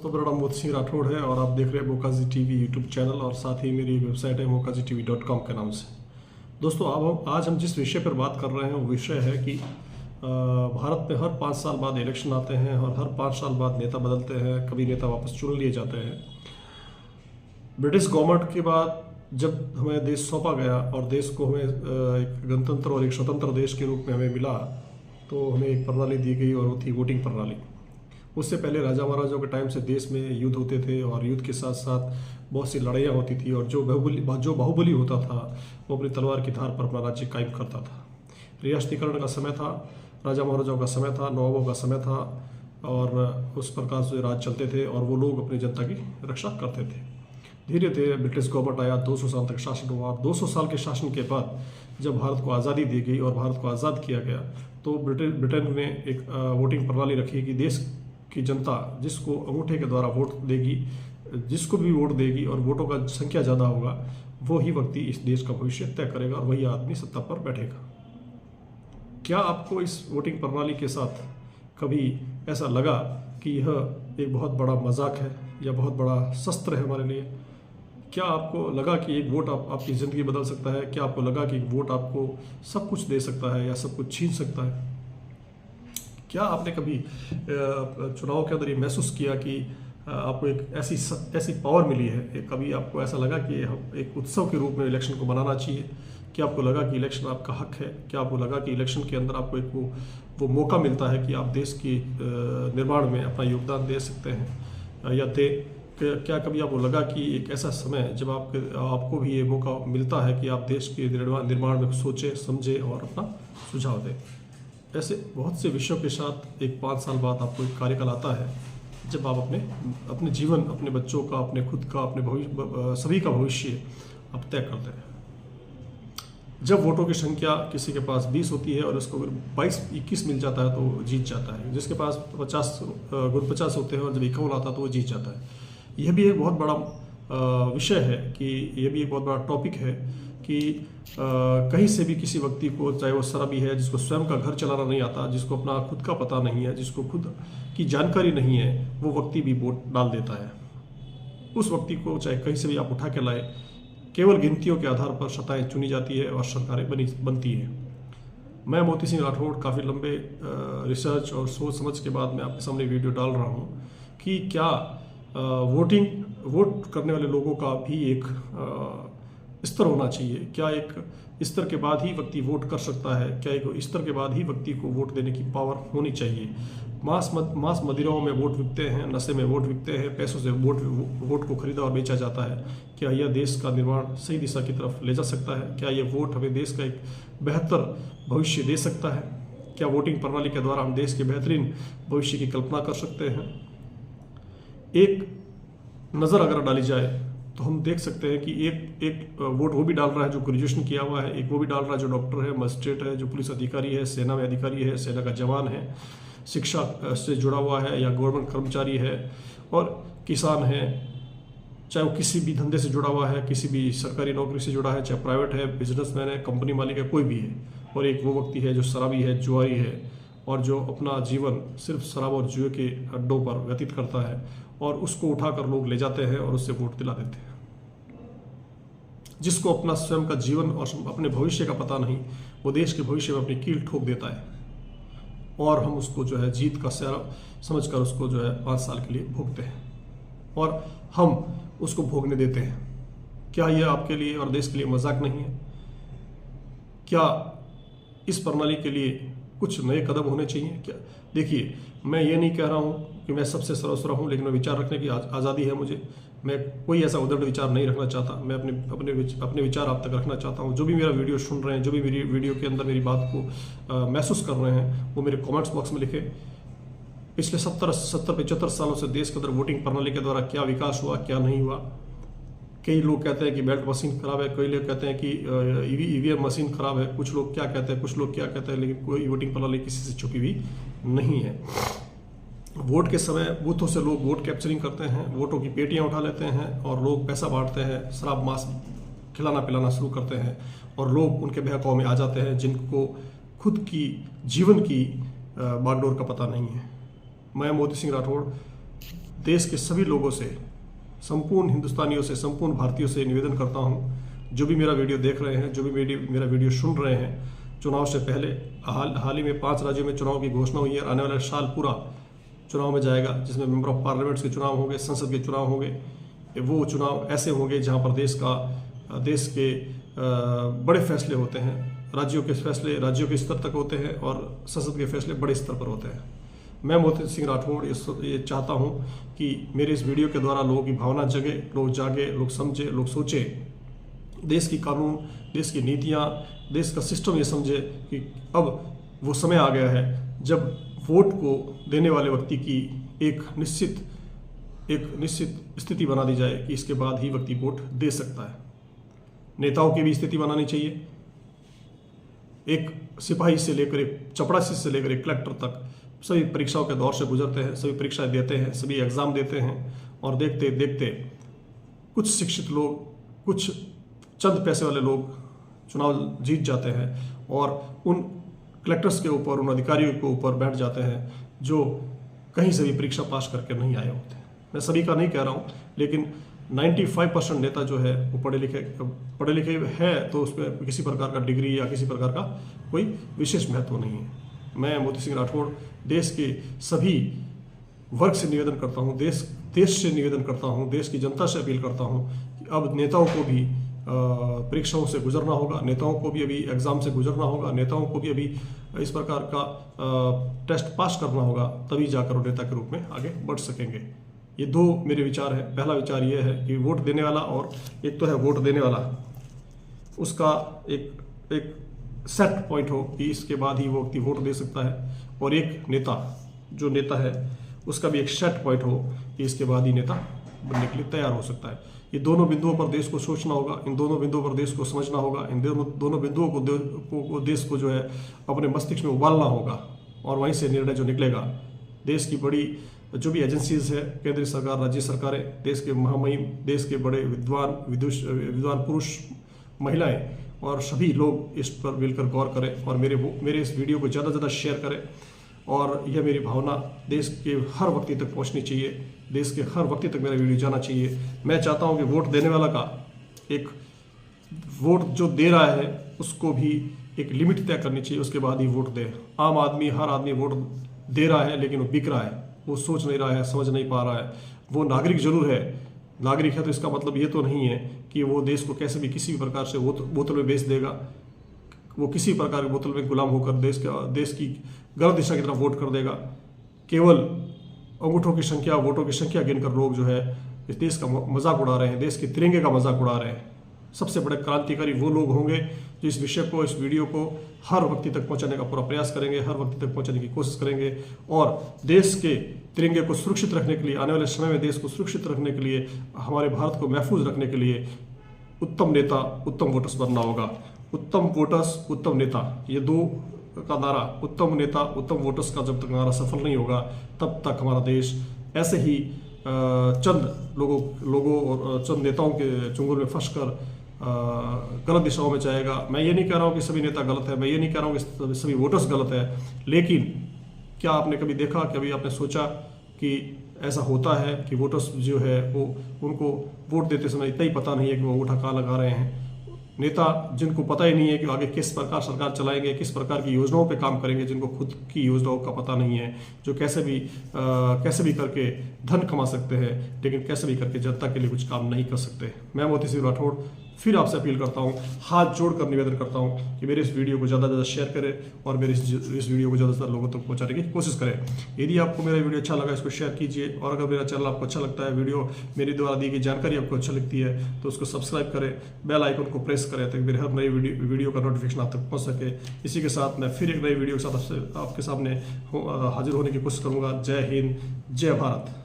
तो मेरा नाम मोती सिंह राठौड़ है और आप देख रहे हैं मोकाजी टीवी यूट्यूब चैनल और साथ ही मेरी वेबसाइट है mokazi.tv.com के नाम से। दोस्तों आज हम जिस विषय पर बात कर रहे हैं वो विषय है कि भारत में हर 5 साल बाद इलेक्शन आते हैं और हर 5 साल बाद नेता बदलते हैं, कभी नेता वापस चुन लिए जाते हैं। ब्रिटिश गवर्नमेंट के बाद जब हमें देश सौंपा गया और देश को हमें एक गणतंत्र और एक स्वतंत्र देश के रूप में हमें मिला, तो हमें एक प्रणाली दी गई और वो थी वोटिंग प्रणाली। उससे पहले राजा महाराजाओं के टाइम से देश में युद्ध होते थे और युद्ध के साथ साथ बहुत सी लड़ाइयाँ होती थी और जो बाहुबली होता था वो अपनी तलवार की धार पर अपना राज्य कायम करता था। रियासतीकरण का समय था, राजा महाराजाओं का समय था, नवाबों का समय था और उस प्रकार से राज चलते थे और वो लोग अपनी जनता की रक्षा करते थे। धीरे धीरे ब्रिटिश गवर्नमेंट आया, 200 साल तक शासन हुआ। 200 साल के शासन के बाद जब भारत को आज़ादी दी गई और भारत को आज़ाद किया गया तो ब्रिटेन ने एक वोटिंग प्रणाली रखी कि देश की जनता जिसको अंगूठे के द्वारा वोट देगी, जिसको भी वोट देगी और वोटों का संख्या ज़्यादा होगा, वो ही व्यक्ति इस देश का भविष्य तय करेगा और वही आदमी सत्ता पर बैठेगा। क्या आपको इस वोटिंग प्रणाली के साथ कभी ऐसा लगा कि यह एक बहुत बड़ा मजाक है या बहुत बड़ा शस्त्र है हमारे लिए? क्या आपको लगा कि एक वोट आपकी ज़िंदगी बदल सकता है? क्या आपको लगा कि एक वोट आपको सब कुछ दे सकता है या सब कुछ छीन सकता है? क्या आपने कभी चुनाव के अंदर ये महसूस किया कि आपको एक ऐसी पावर मिली है? कभी आपको ऐसा लगा कि एक उत्सव के रूप में इलेक्शन को मनाना चाहिए? क्या आपको लगा कि इलेक्शन आपका हक है? क्या आपको लगा कि इलेक्शन के अंदर आपको एक वो मौका मिलता है कि आप देश की निर्माण में अपना योगदान दे सकते हैं या दे? क्या कभी आपको लगा कि एक ऐसा समय जब आपको भी ये मौका मिलता है कि आप देश के निर्माण में सोचें, समझें और अपना सुझाव दें? ऐसे बहुत से विषयों के साथ एक 5 साल बाद आपको एक कार्यकाल आता है जब आप अपने जीवन, अपने बच्चों का, अपने खुद का, अपने भविष्य, सभी का भविष्य आप तय करते हैं। जब वोटों की संख्या किसी के पास 20 होती है और उसको अगर 22-21 मिल जाता है तो वो जीत जाता है। जिसके पास 50 होते हैं और जब 51 आता है तो वो जीत जाता है। यह भी एक बहुत बड़ा विषय है कि यह भी एक बहुत बड़ा टॉपिक है कि कहीं से भी किसी व्यक्ति को, चाहे वो शराबी है, जिसको स्वयं का घर चलाना नहीं आता, जिसको अपना खुद का पता नहीं है, जिसको खुद की जानकारी नहीं है, वो व्यक्ति भी वोट डाल देता है। उस व्यक्ति को चाहे कहीं से भी आप उठा के लाए, केवल गिनतियों के आधार पर सत्ताएं चुनी जाती है और सरकारें बनती है। मैं मोती सिंह राठौड़ काफ़ी लंबे रिसर्च और सोच समझ के बाद मैं आपके सामने वीडियो डाल रहा हूँ कि क्या वोट करने वाले लोगों का भी एक स्तर होना चाहिए? क्या एक स्तर के बाद ही व्यक्ति वोट कर सकता है? क्या एक स्तर के बाद ही व्यक्ति को वोट देने की पावर होनी चाहिए? मांस मदिराओं में वोट बिकते हैं, नशे में वोट बिकते हैं, पैसों से वोट को खरीदा और बेचा जाता है। क्या यह देश का निर्माण सही दिशा की तरफ ले जा सकता है? क्या यह वोट हमें देश का एक बेहतर भविष्य दे सकता है? क्या वोटिंग प्रणाली के द्वारा हम देश के बेहतरीन भविष्य की कल्पना कर सकते हैं? एक नज़र अगर डाली जाए तो हम देख सकते हैं कि एक वोट वो भी डाल रहा है जो ग्रेजुएशन किया हुआ है, एक वो भी डाल रहा है जो डॉक्टर है, मजिस्ट्रेट है, जो पुलिस अधिकारी है, सेना में अधिकारी है, सेना का जवान है, शिक्षा से जुड़ा हुआ है या गवर्नमेंट कर्मचारी है, और किसान है, चाहे वो किसी भी धंधे से जुड़ा हुआ है, किसी भी सरकारी नौकरी से जुड़ा है, चाहे प्राइवेट है, बिजनेसमैन है, कंपनी मालिक है, कोई भी है। और एक वो व्यक्ति है जो शराबी है, जुआरी है और जो अपना जीवन सिर्फ शराब और जुए के अड्डों पर व्यतीत करता है और उसको उठाकर लोग ले जाते हैं और उससे वोट दिला देते हैं। जिसको अपना स्वयं का जीवन और अपने भविष्य का पता नहीं, वो देश के भविष्य में अपनी कील ठोक देता है और हम उसको जो है जीत का सेहरा समझकर उसको जो है 5 साल के लिए भोगते हैं और हम उसको भोगने देते हैं। क्या यह आपके लिए और देश के लिए मजाक नहीं है? क्या इस प्रणाली के लिए कुछ नए कदम होने चाहिए? क्या देखिए, मैं ये नहीं कह रहा हूँ कि मैं सबसे सर्वस्व हूँ, लेकिन मैं विचार रखने की आज़ादी है मुझे। मैं कोई ऐसा उद्धट विचार नहीं रखना चाहता। मैं अपने विचार आप तक रखना चाहता हूँ। जो भी मेरा वीडियो सुन रहे हैं, जो भी मेरी वीडियो के अंदर मेरी बात को महसूस कर रहे हैं, वो मेरे कमेंट्स बॉक्स में लिखें। पिछले 70-75 सालों से देश के अंदर वोटिंग प्रणाली के द्वारा क्या विकास हुआ, क्या नहीं हुआ। कई लोग कहते हैं कि बेल्ट मशीन खराब है, कई लोग कहते हैं कि ईवीएम मशीन खराब है, कुछ लोग क्या कहते हैं, कुछ लोग क्या कहते हैं, लेकिन कोई वोटिंग प्रणाली किसी से छुपी हुई नहीं है। वोट के समय बूथों से लोग वोट कैप्चरिंग करते हैं, वोटों की पेटियां उठा लेते हैं और लोग पैसा बांटते हैं, शराब मांस खिलाना पिलाना शुरू करते हैं और लोग उनके बहकावे में आ जाते हैं जिनको खुद की जीवन की बागडोर का पता नहीं है। मैं मोती सिंह राठौड़ देश के सभी लोगों से, संपूर्ण हिंदुस्तानियों से, संपूर्ण भारतीयों से निवेदन करता हूँ, जो भी मेरा वीडियो देख रहे हैं, जो भी मेरा वीडियो सुन रहे हैं, चुनाव से पहले हाल ही में 5 राज्यों में चुनाव की घोषणा हुई है। आने वाला साल पूरा चुनाव में जाएगा, जिसमें मेंबर ऑफ पार्लियामेंट्स के चुनाव होंगे, संसद के चुनाव होंगे। वो चुनाव ऐसे होंगे जहाँ पर देश के बड़े फैसले होते हैं, राज्यों के फैसले राज्यों के स्तर तक होते हैं और संसद के फैसले बड़े स्तर पर होते हैं। मैं मोती सिंह राठौड़ ये चाहता हूँ कि मेरे इस वीडियो के द्वारा लोगों की भावना जगे, लोग जागे, लोग समझे, लोग सोचे, देश की कानून, देश की नीतियाँ, देश का सिस्टम ये समझे कि अब वो समय आ गया है जब वोट को देने वाले व्यक्ति की एक निश्चित स्थिति बना दी जाए कि इसके बाद ही व्यक्ति वोट दे सकता है। नेताओं की भी स्थिति बनानी चाहिए। एक सिपाही से लेकर, एक चपरासी से लेकर एक कलेक्टर तक सभी परीक्षाओं के दौर से गुजरते हैं, सभी परीक्षाएं देते हैं, सभी एग्जाम देते हैं और देखते देखते कुछ शिक्षित लोग, कुछ चंद पैसे वाले लोग चुनाव जीत जाते हैं और उन कलेक्टर्स के ऊपर, उन अधिकारियों के ऊपर बैठ जाते हैं जो कहीं से भी परीक्षा पास करके नहीं आए होते। मैं सभी का नहीं कह रहा हूँ, लेकिन 95% नेता जो है वो पढ़े लिखे है, तो उसमें किसी प्रकार का डिग्री या किसी प्रकार का कोई विशेष महत्व नहीं है। मैं मोती सिंह राठौड़ देश के सभी वर्ग से निवेदन करता हूँ, देश से निवेदन करता हूँ, देश की जनता से अपील करता हूँ कि अब नेताओं को भी परीक्षाओं से गुजरना होगा, नेताओं को भी अभी एग्ज़ाम से गुजरना होगा, नेताओं को भी अभी इस प्रकार का टेस्ट पास करना होगा, तभी जाकर वो नेता के रूप में आगे बढ़ सकेंगे। ये 2 मेरे विचार हैं। पहला विचार ये है कि वोट देने वाला, और एक तो है वोट देने वाला, उसका एक सेट पॉइंट हो कि इसके बाद ही वो व्यक्ति वोट दे सकता है, और एक जो नेता है उसका भी एक सेट पॉइंट हो कि इसके बाद ही नेता बनने के लिए तैयार हो सकता है। ये दोनों बिंदुओं पर देश को सोचना होगा, इन दोनों बिंदुओं पर देश को समझना होगा, इन दोनों बिंदुओं को देश को जो है अपने मस्तिष्क में उबालना होगा, और वहीं से निर्णय जो निकलेगा, देश की बड़ी जो भी एजेंसीज है, केंद्रीय सरकार, राज्य सरकारें, देश के महामहिम, देश के बड़े विद्वान पुरुष, महिलाएं और सभी लोग इस पर मिलकर गौर करें और मेरे इस वीडियो को ज़्यादा से ज़्यादा शेयर करें। और यह मेरी भावना देश के हर व्यक्ति तक पहुंचनी चाहिए, देश के हर व्यक्ति तक मेरा वीडियो जाना चाहिए। मैं चाहता हूं कि वोट देने वाला का एक वोट जो दे रहा है उसको भी एक लिमिट तय करनी चाहिए, उसके बाद ही वोट दे। आम आदमी, हर आदमी वोट दे रहा है लेकिन वो बिक रहा है, वो सोच नहीं रहा है, समझ नहीं पा रहा है। वो नागरिक जरूर है, नागरिक है तो इसका मतलब ये तो नहीं है कि वो देश को कैसे भी किसी भी प्रकार से बोतल में बेच देगा, वो किसी प्रकार की बोतल में गुलाम होकर देश की गलत दिशा की तरफ वोट कर देगा। केवल अंगूठों की संख्या, वोटों की संख्या गिनकर लोग जो है इस देश का मजाक उड़ा रहे हैं, देश के तिरंगे का मजाक उड़ा रहे हैं। सबसे बड़े क्रांतिकारी वो लोग होंगे जो इस विषय को, इस वीडियो को हर व्यक्ति तक पहुंचाने का पूरा प्रयास करेंगे, हर व्यक्ति तक पहुंचाने की कोशिश करेंगे, और देश के तिरंगे को सुरक्षित रखने के लिए, आने वाले समय में देश को सुरक्षित रखने के लिए, हमारे भारत को महफूज रखने के लिए उत्तम नेता, उत्तम वोटर्स बनना होगा। उत्तम वोटर्स, उत्तम नेता, ये 2 का नारा, उत्तम नेता, उत्तम वोटर्स का जब तक नारा सफल नहीं होगा, तब तक हमारा देश ऐसे ही चंद लोगों और चंद नेताओं के चुंगल में फंसकर गलत दिशाओं में जाएगा। मैं ये नहीं कह रहा हूँ कि सभी नेता गलत है, मैं ये नहीं कह रहा हूँ कि सभी वोटर्स गलत है, लेकिन क्या आपने कभी देखा, कभी आपने सोचा कि ऐसा होता है कि वोटर्स जो है वो, उनको वोट देते समय इतना ही पता नहीं है कि वो अंगूठा कहाँ लगा रहे हैं। नेता जिनको पता ही नहीं है कि आगे किस प्रकार सरकार चलाएंगे, किस प्रकार की योजनाओं पे काम करेंगे, जिनको खुद की योजनाओं का पता नहीं है, जो कैसे भी करके धन कमा सकते हैं लेकिन कैसे भी करके जनता के लिए कुछ काम नहीं कर सकते। मैं मोती सिंह राठौड़ फिर आपसे अपील करता हूँ, हाथ जोड़कर निवेदन करता हूँ कि मेरे इस वीडियो को ज़्यादा से ज़्यादा शेयर करें और मेरे इस वीडियो को ज़्यादा से ज़्यादा लोगों तक पहुँचाने की कोशिश करें। यदि आपको मेरा वीडियो अच्छा लगा, इसको शेयर कीजिए, और अगर मेरा चैनल आपको अच्छा लगता है, वीडियो मेरे द्वारा दी गई जानकारी आपको अच्छा लगती है, तो उसको सब्सक्राइब करें, बेल आइकन को प्रेस करें ताकि मेरे हर नई वीडियो का नोटिफिकेशन आप तक पहुँच सके। इसी के साथ मैं फिर एक नई वीडियो के साथ आपके सामने हाजिर होने की कोशिश करूँगा। जय हिंद, जय भारत।